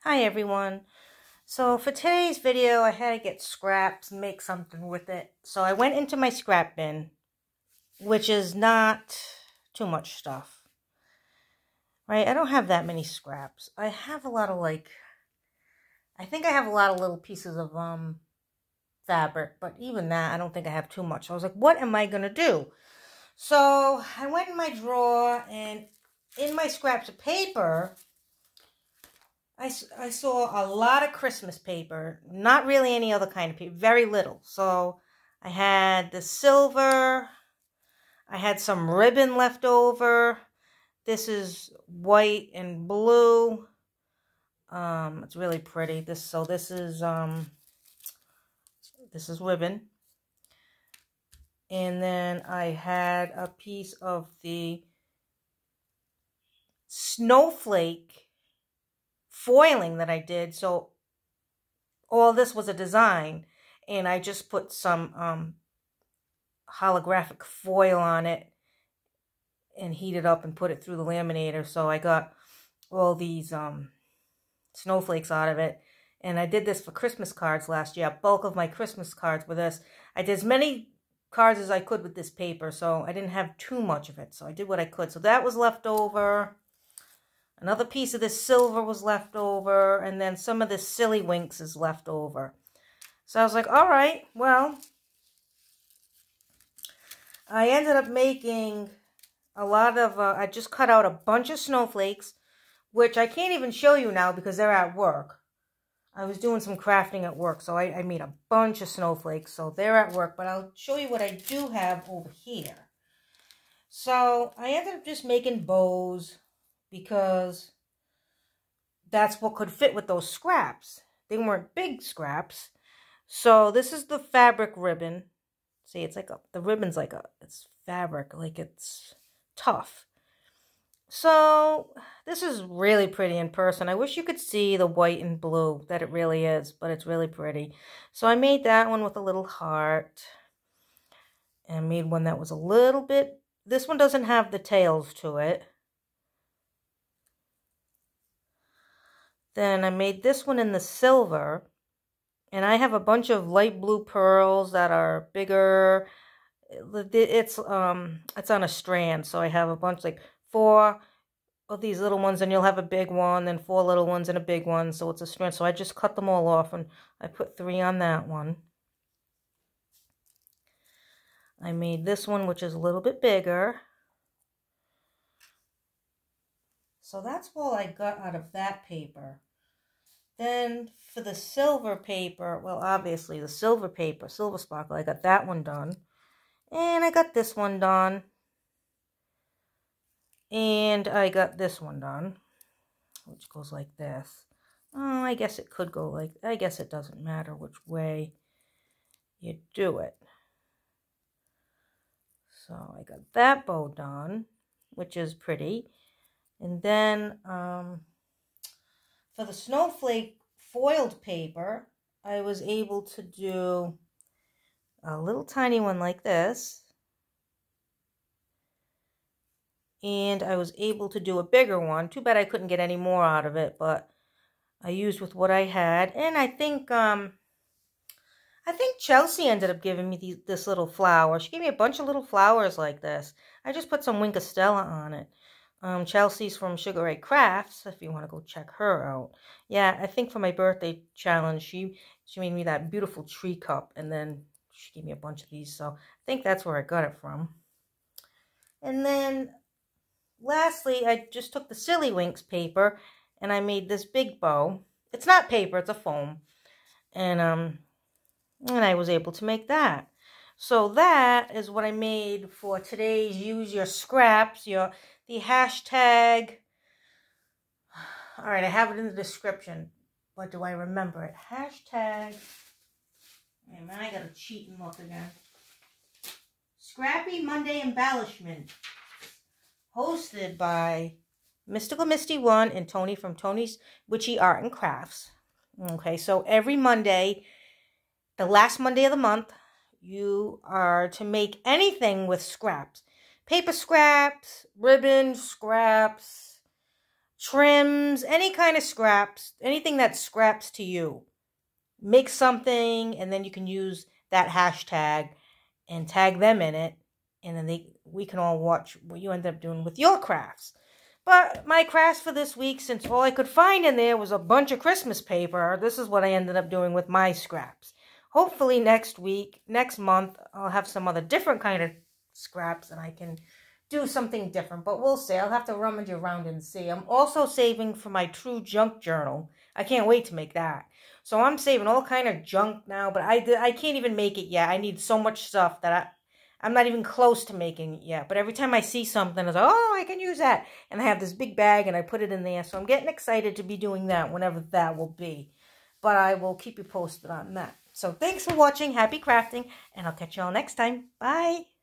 Hi everyone. So for today's video, I had to get scraps and make something with it. So I went into my scrap bin, which is not too much stuff, right? I don't have that many scraps. I have a lot of I think I have a lot of little pieces of fabric, but even that, I don't think I have too much. So I was like, what am I going to do? So I went in my drawer, and in my scraps of paper, I saw a lot of Christmas paper, not really any other kind of paper, very little. So I had the silver, I had some ribbon left over. This is white and blue. It's really pretty. This is ribbon. And then I had a piece of the snowflake foiling that I did. So all this was a design, and I just put some holographic foil on it and heat it up and put it through the laminator. So I got all these snowflakes out of it. And I did this for Christmas cards last year. A bulk of my Christmas cards were this. I did as many cards as I could with this paper, so I didn't have too much of it. So I did what I could. So that was left over. Another piece of this silver was left over, and then some of this Silly Winks is left over. So I was like, all right, well, I ended up making a lot of, I just cut out a bunch of snowflakes, which I can't even show you now because they're at work. I was doing some crafting at work, so I made a bunch of snowflakes, so they're at work, but I'll show you what I do have over here. So I ended up just making bows, because that's what could fit with those scraps. They weren't big scraps. So this is the fabric ribbon. See, it's like the ribbon's like it's fabric, like it's tough. So this is really pretty in person. I wish you could see the white and blue that it really is, but it's really pretty. So I made that one with a little heart, and I made one that was a little bit, this one doesn't have the tails to it. Then I made this one in the silver, and I have a bunch of light blue pearls that are bigger. It's on a strand, so I have a bunch, like 4 of these little ones, and you'll have a big one, then 4 little ones and a big one, so it's a strand. So I just cut them all off, and I put 3 on that one. I made this one, which is a little bit bigger. So that's all I got out of that paper. Then for the silver paper, well, obviously the silver paper, Silver Sparkle, I got that one done. And I got this one done. And I got this one done, which goes like this. Oh, I guess it could go like, I guess it doesn't matter which way you do it. So I got that bow done, which is pretty. And then for the snowflake foiled paper, I was able to do a little tiny one like this. And I was able to do a bigger one. Too bad I couldn't get any more out of it, but I used with what I had. And I think Chelsea ended up giving me this little flower. She gave me a bunch of little flowers like this. I just put some Wink of Stella on it. Chelsea's from Sugar Ray Crafts, if you want to go check her out. Yeah, I think for my birthday challenge, she made me that beautiful tree cup, and then she gave me a bunch of these. So I think that's where I got it from. And then lastly, I just took the Silly Winks paper, and I made this big bow. It's not paper, it's a foam. And I was able to make that. So that is what I made for today's Use Your Scraps, the hashtag. All right, I have it in the description, but do I remember it? Hashtag, man, I gotta cheat and look again. Scrappy Monday Embellishment, hosted by Mystical Misty 1 and Tony from Tony's Witchy Art and Crafts. Okay, so every Monday, the last Monday of the month, you are to make anything with scraps. Paper scraps, ribbon scraps, trims, any kind of scraps, anything that scraps to you. Make something, and then you can use that hashtag and tag them in it, and then we can all watch what you end up doing with your crafts. But my crafts for this week, since all I could find in there was a bunch of Christmas paper, this is what I ended up doing with my scraps. Hopefully next month, I'll have some other different kind of scraps and I can do something different. But we'll see. I'll have to rummage around and see. I'm also saving for my True Junk Journal. I can't wait to make that. So I'm saving all kind of junk now, but I can't even make it yet. I need so much stuff that I'm not even close to making it yet. But every time I see something, it's like, oh, I can use that. And I have this big bag and I put it in there. So I'm getting excited to be doing that whenever that will be. But I will keep you posted on that. So thanks for watching. Happy crafting. And I'll catch you all next time. Bye.